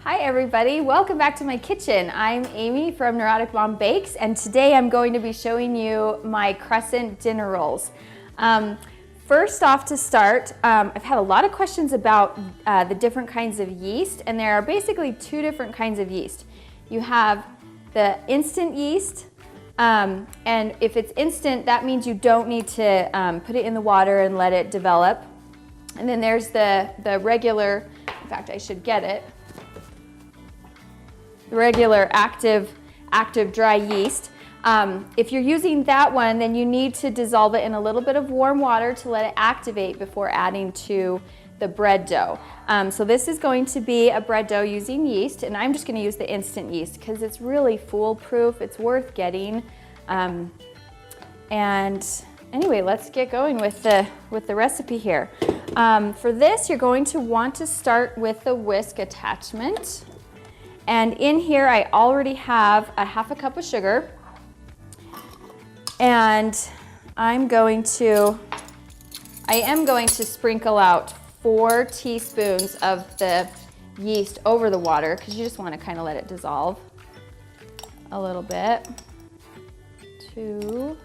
Hi everybody, welcome back to my kitchen. I'm Amy from Neurotic Mom Bakes, and today I'm going to be showing you my Crescent dinner rolls. First off, to start, I've had a lot of questions about the different kinds of yeast, and there are basically two different kinds of yeast. You have the instant yeast, and if it's instant, that means you don't need to put it in the water and let it develop. And then there's the regular, in fact I should get it, the regular active dry yeast. If you're using that one, then you need to dissolve it in a little bit of warm water to let it activate before adding to the bread dough. So this is going to be a bread dough using yeast, and I'm just going to use the instant yeast because it's really foolproof. It's worth getting. And anyway, let's get going with the recipe here. For this, you're going to want to start with the whisk attachment. And in here, I already have a half a cup of sugar. And I am going to sprinkle out 4 teaspoons of the yeast over the water because you just want to kind of let it dissolve a little bit. 2,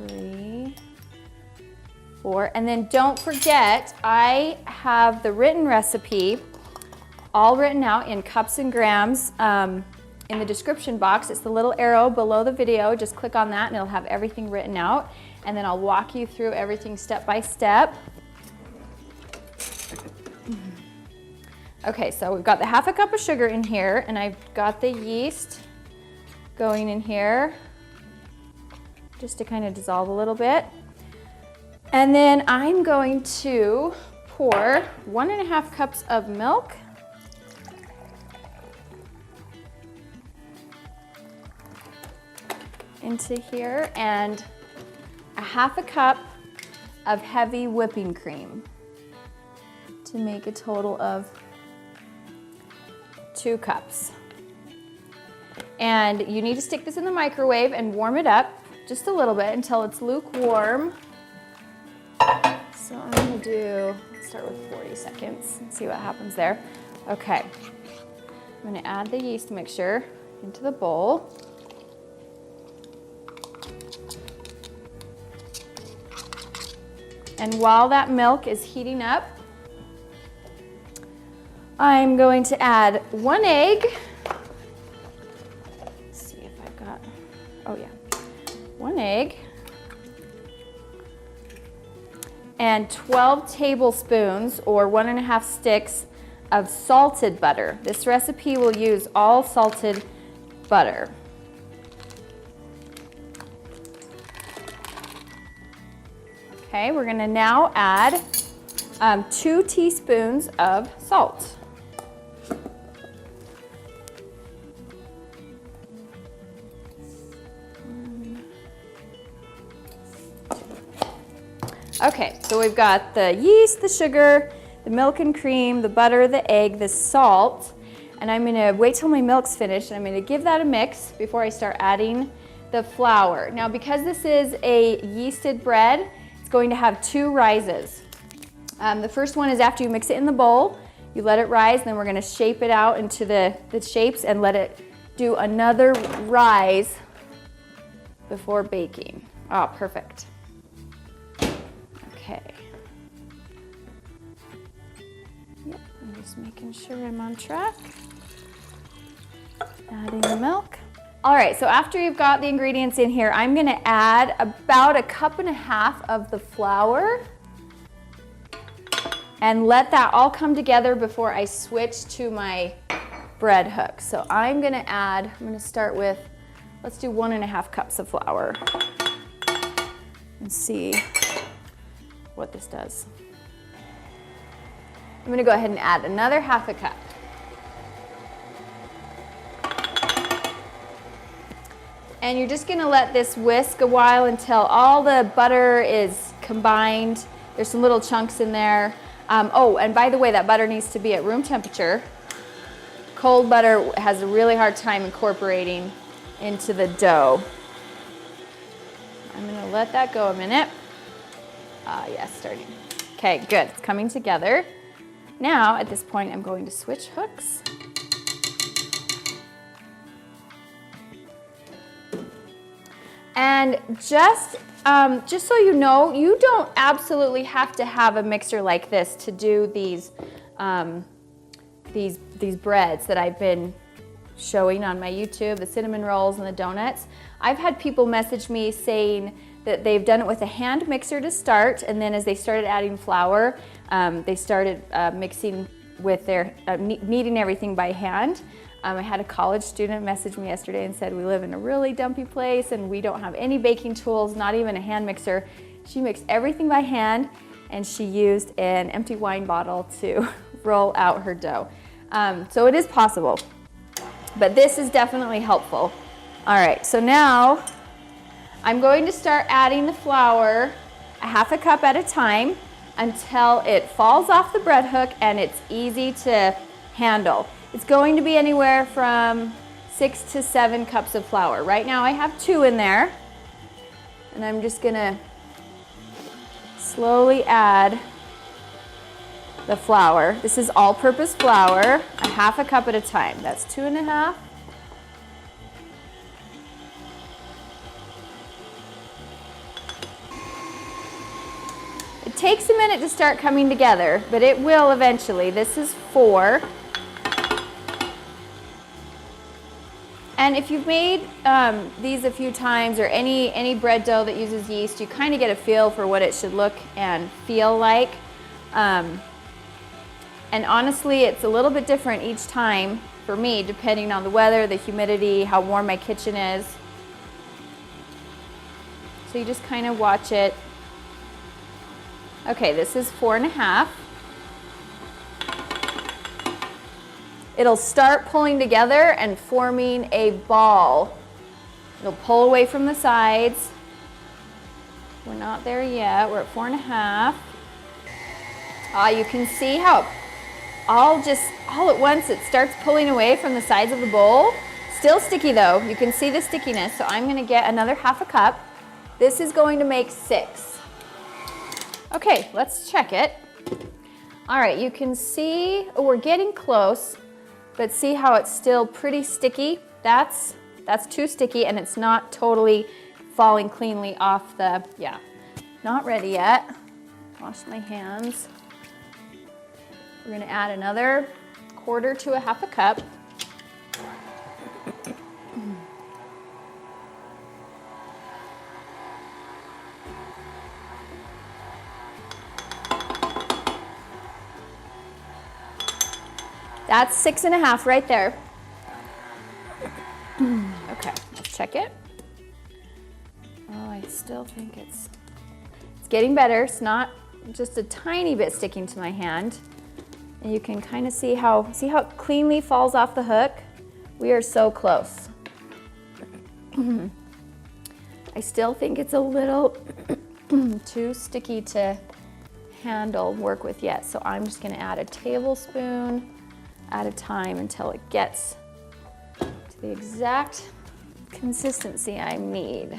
3, 4. And then don't forget, I have the written recipe all written out in cups and grams in the description box. It's the little arrow below the video. Just click on that and it'll have everything written out. And then I'll walk you through everything step by step. Okay, so we've got the half a cup of sugar in here, and I've got the yeast going in here just to kind of dissolve a little bit. And then I'm going to pour 1.5 cups of milk. Into here, and a half a cup of heavy whipping cream to make a total of 2 cups. And you need to stick this in the microwave and warm it up just a little bit until it's lukewarm. So I'm gonna let's start with 40 seconds and see what happens there. Okay, I'm gonna add the yeast mixture into the bowl. And while that milk is heating up, I'm going to add 1 egg. Let's see if I've got, 1 egg. And 12 tablespoons or 1.5 sticks of salted butter. This recipe will use all salted butter. Okay, we're going to now add 2 teaspoons of salt. Okay, so we've got the yeast, the sugar, the milk and cream, the butter, the egg, the salt, and I'm going to wait till my milk's finished, and I'm going to give that a mix before I start adding the flour. Now, because this is a yeasted bread, it's going to have 2 rises. The first one is after you mix it in the bowl, you let it rise, and then we're going to shape it out into the shapes and let it do another rise before baking. Oh, perfect. Okay. Yep, I'm just making sure I'm on track. Adding the milk. All right, so after you've got the ingredients in here, I'm gonna add about 1.5 cups of the flour and let that all come together before I switch to my bread hook. So I'm gonna start with, let's do 1.5 cups of flour and see what this does. I'm gonna go ahead and add another 1/2 cup. And you're just gonna let this whisk a while until all the butter is combined. There's some little chunks in there. Oh, and by the way, that butter needs to be at room temperature. Cold butter has a really hard time incorporating into the dough. I'm gonna let that go a minute. Yes, starting. Okay, good, it's coming together. Now, at this point, I'm going to switch hooks. And just so you know, you don't absolutely have to have a mixer like this to do these breads that I've been showing on my YouTube, the cinnamon rolls and the donuts. I've had people message me saying that they've done it with a hand mixer to start, and then as they started adding flour, they started mixing with their, kneading everything by hand. I had a college student message me yesterday and said, we live in a really dumpy place and we don't have any baking tools, not even a hand mixer. She mixed everything by hand, and she used an empty wine bottle to roll out her dough. So it is possible, but this is definitely helpful. All right, so now I'm going to start adding the flour a half a cup at a time until it falls off the bread hook and it's easy to handle. It's going to be anywhere from 6 to 7 cups of flour. Right now I have 2 in there, and I'm just gonna slowly add the flour. This is all-purpose flour, a half a cup at a time. That's 2.5. It takes a minute to start coming together, but it will eventually. This is 4. And if you've made these a few times, or any bread dough that uses yeast, you kind of get a feel for what it should look and feel like. And honestly, it's a little bit different each time for me, depending on the weather, the humidity, how warm my kitchen is. So you just kind of watch it. Okay, this is 4.5. It'll start pulling together and forming a ball. It'll pull away from the sides. We're not there yet. We're at 4.5. You can see how all at once it starts pulling away from the sides of the bowl. Still sticky though. You can see the stickiness. So I'm going to get another half a cup. This is going to make 6. Okay, let's check it. All right, you can see we're getting close. But see how it's still pretty sticky? That's too sticky, and it's not totally falling cleanly off the, yeah. Not ready yet. Wash my hands. We're gonna add another 1/4 to a half a cup. That's 6.5 right there. Okay, let's check it. Oh, I still think it's getting better. It's not just a tiny bit sticking to my hand. And you can kind of see how it cleanly falls off the hook. We are so close. I still think it's a little too sticky to work with yet. So I'm just gonna add a tablespoon at a time until it gets to the exact consistency I need.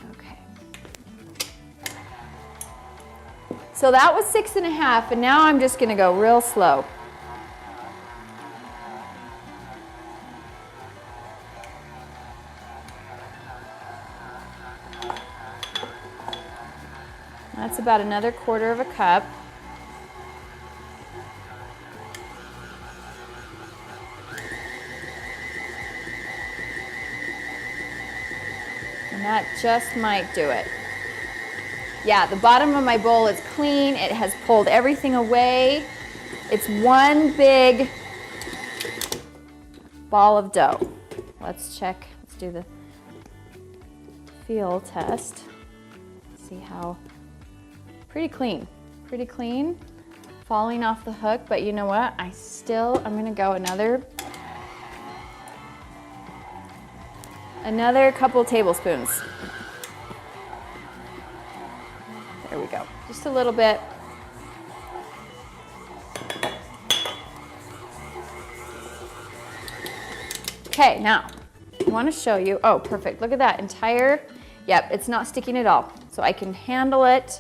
Okay. So that was 6.5, and now I'm just gonna go real slow. That's about another 1/4 of a cup. And that just might do it. Yeah, the bottom of my bowl is clean. It has pulled everything away. It's one big ball of dough. Let's check. Let's do the feel test. See how pretty clean, falling off the hook. But you know what? I'm gonna go another couple tablespoons. There we go, just a little bit. Okay, now I want to show you. Oh, perfect. Look at that entire. Yep, it's not sticking at all. So I can handle it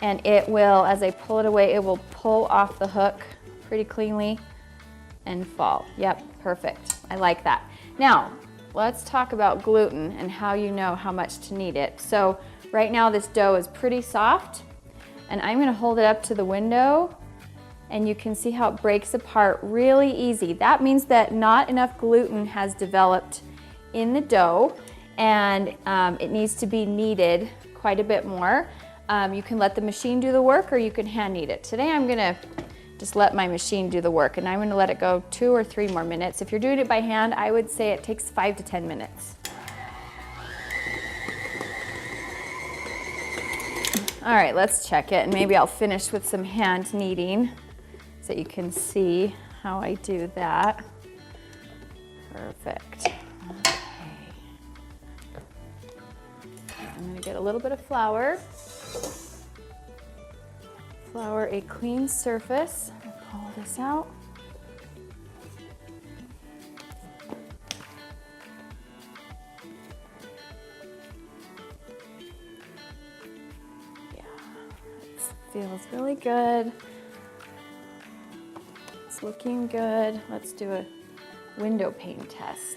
and it will, as I pull it away, it will pull off the hook pretty cleanly and fall. Yep, perfect. I like that. Now, let's talk about gluten and how you know how much to knead it. So right now this dough is pretty soft, and I'm gonna hold it up to the window, and you can see how it breaks apart really easy. That means that not enough gluten has developed in the dough, and it needs to be kneaded quite a bit more. You can let the machine do the work, or you can hand knead it. Today I'm gonna just let my machine do the work, and I'm gonna let it go 2 or 3 more minutes. If you're doing it by hand, I would say it takes 5 to 10 minutes. All right, let's check it, and maybe I'll finish with some hand kneading so you can see how I do that. Perfect. Okay. I'm gonna get a little bit of flour. Flour a clean surface. Pull this out. Yeah, it feels really good. It's looking good. Let's do a window pane test.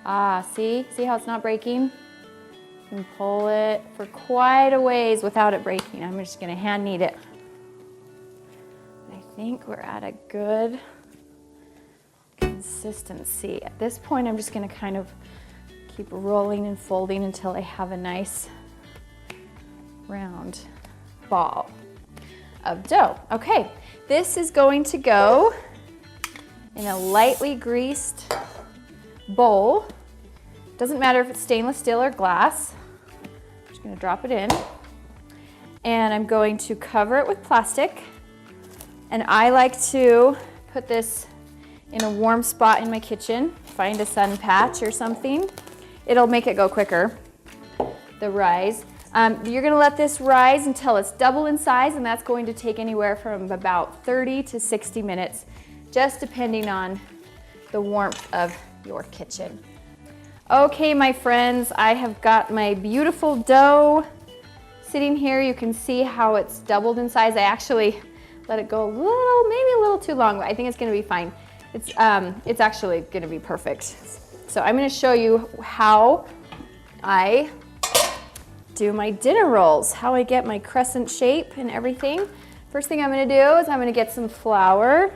Ah, see how it's not breaking? You can pull it for quite a ways without it breaking. I'm just gonna hand knead it. I think we're at a good consistency. At this point, I'm just gonna kind of keep rolling and folding until I have a nice round ball of dough. Okay, this is going to go in a lightly greased bowl. Doesn't matter if it's stainless steel or glass. I'm just gonna drop it in, and I'm going to cover it with plastic. And I like to put this in a warm spot in my kitchen. Find a sun patch or something. It'll make it go quicker, the rise. You're gonna let this rise until it's double in size, and that's going to take anywhere from about 30 to 60 minutes, just depending on the warmth of your kitchen. Okay, my friends, I have got my beautiful dough sitting here. You can see how it's doubled in size. I actually let it go maybe a little too long, but I think it's gonna be fine. It's actually gonna be perfect. So I'm gonna show you how I do my dinner rolls, how I get my crescent shape and everything. First thing I'm gonna do is I'm gonna get some flour,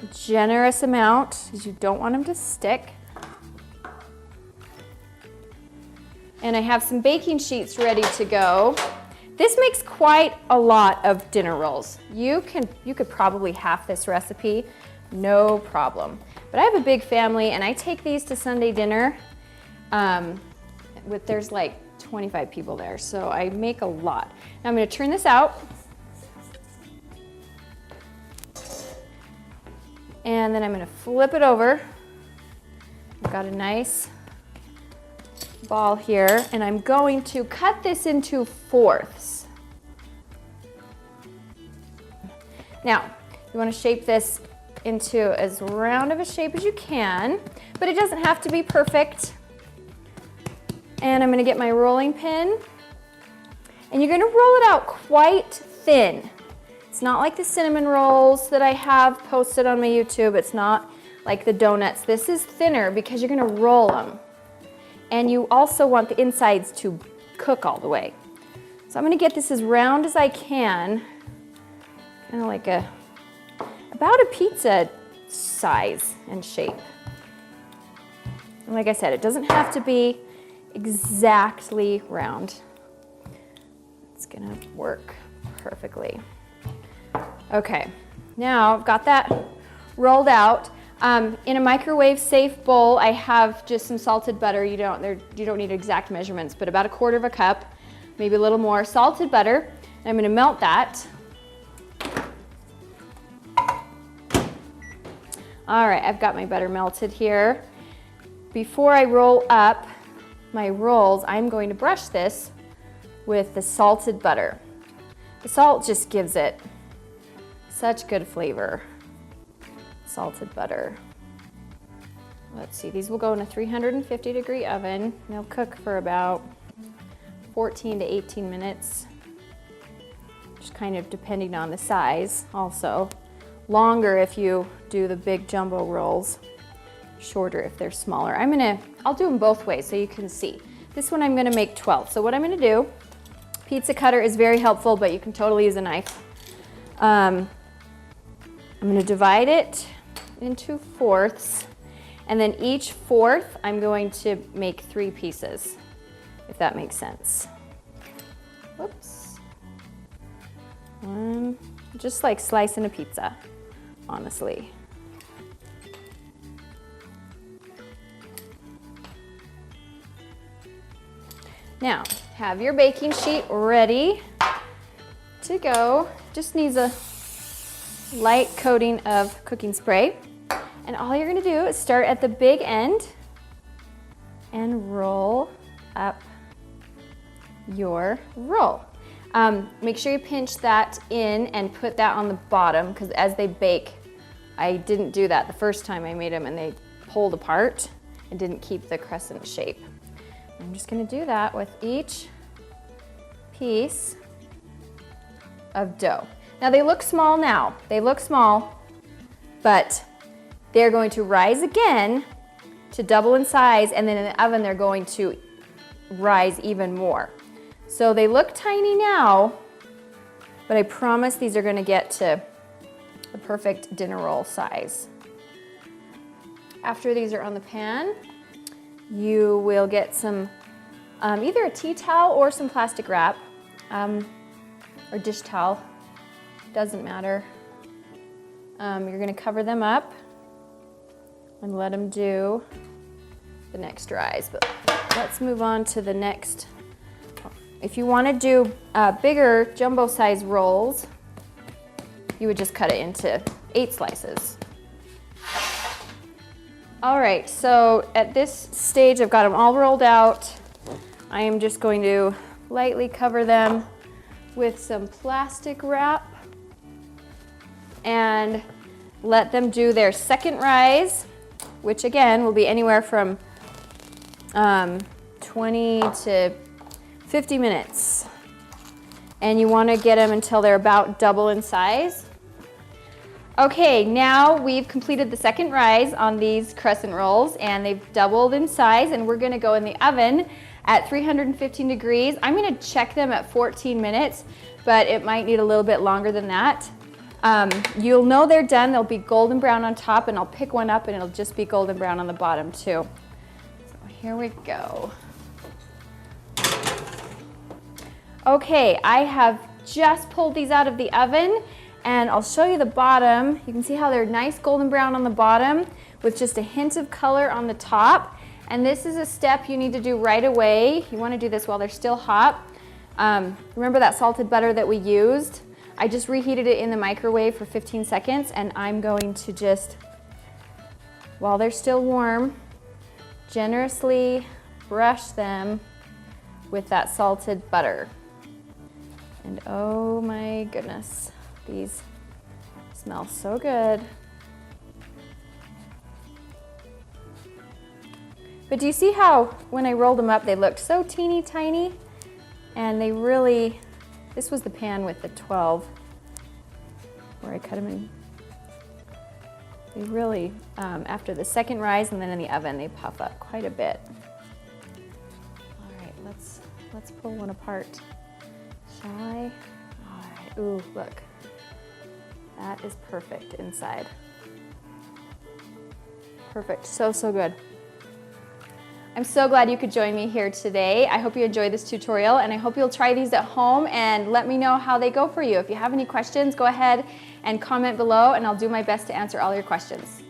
a generous amount, because you don't want them to stick. And I have some baking sheets ready to go. This makes quite a lot of dinner rolls. You could probably half this recipe, no problem. But I have a big family, and I take these to Sunday dinner. There's like 25 people there, so I make a lot. Now I'm gonna turn this out. And then I'm gonna flip it over. I've got a nice ball here, and I'm going to cut this into fourths. Now, you want to shape this into as round of a shape as you can, but it doesn't have to be perfect. And I'm going to get my rolling pin, and you're going to roll it out quite thin. It's not like the cinnamon rolls that I have posted on my YouTube. It's not like the donuts. This is thinner because you're going to roll them. And you also want the insides to cook all the way. So I'm gonna get this as round as I can, kind of like about a pizza size and shape. And like I said, it doesn't have to be exactly round. It's gonna work perfectly. Okay, now I've got that rolled out. In a microwave safe bowl, I have just some salted butter. You don't need exact measurements, but about 1/4 cup, maybe a little more salted butter. And I'm gonna melt that. All right, I've got my butter melted here. Before I roll up my rolls, I'm going to brush this with the salted butter. The salt just gives it such good flavor. Salted butter. let's see, these will go in a 350-degree oven. They'll cook for about 14 to 18 minutes, just kind of depending on the size also. Longer if you do the big jumbo rolls, shorter if they're smaller. I'll do them both ways so you can see. This one I'm gonna make 12. So what I'm gonna do, pizza cutter is very helpful, but you can totally use a knife. I'm gonna divide it into fourths, and then each fourth I'm going to make 3 pieces, if that makes sense. Whoops. Just like slicing a pizza, honestly. Now, have your baking sheet ready to go. Just needs a light coating of cooking spray. And all you're gonna do is start at the big end and roll up your roll. Make sure you pinch that in and put that on the bottom, because as they bake, I didn't do that the first time I made them and they pulled apart and didn't keep the crescent shape. I'm just gonna do that with each piece of dough. Now they look small now, but they're going to rise again to double in size, and then in the oven they're going to rise even more. So they look tiny now, but I promise these are gonna get to the perfect dinner roll size. After these are on the pan, you will get some, either a tea towel or some plastic wrap, or dish towel, doesn't matter. You're gonna cover them up and let them do the next rise. But let's move on to the next. If you wanna do bigger jumbo size rolls, you would just cut it into 8 slices. All right, so at this stage, I've got them all rolled out. I am just going to lightly cover them with some plastic wrap and let them do their second rise, which again will be anywhere from 20 to 50 minutes. And you want to get them until they're about double in size. Okay, now we've completed the second rise on these crescent rolls and they've doubled in size, and we're gonna go in the oven at 315 degrees. I'm gonna check them at 14 minutes, but it might need a little bit longer than that. You'll know they're done. They'll be golden brown on top, and I'll pick one up and it'll just be golden brown on the bottom too. So here we go. Okay, I have just pulled these out of the oven, and I'll show you the bottom. You can see how they're nice golden brown on the bottom with just a hint of color on the top. And this is a step you need to do right away. You want to do this while they're still hot. Remember that salted butter that we used? I just reheated it in the microwave for 15 seconds, and I'm going to just, while they're still warm, generously brush them with that salted butter. And oh my goodness, these smell so good. But do you see how when I rolled them up, they looked so teeny tiny? And they really, this was the pan with the 12 where I cut them in. They really, after the second rise and then in the oven, they puff up quite a bit. All right, let's pull one apart. Shall I? All right, ooh, look. That is perfect inside. Perfect, so good. I'm so glad you could join me here today. I hope you enjoyed this tutorial, and I hope you'll try these at home and let me know how they go for you. If you have any questions, go ahead and comment below, and I'll do my best to answer all your questions.